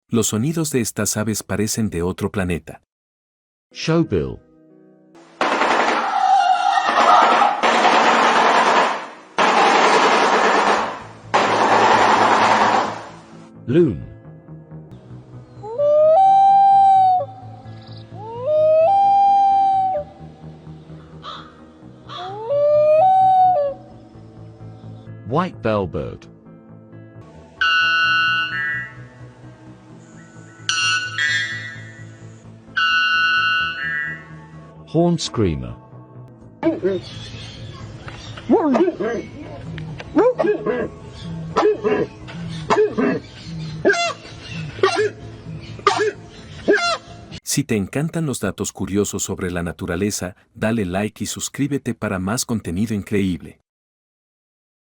Los sonidos de estas aves parecen de otro planeta. Showbill. Loon. White bellbird. Horn screamer. Si te encantan los datos curiosos sobre la naturaleza, dale like y suscríbete para más contenido increíble.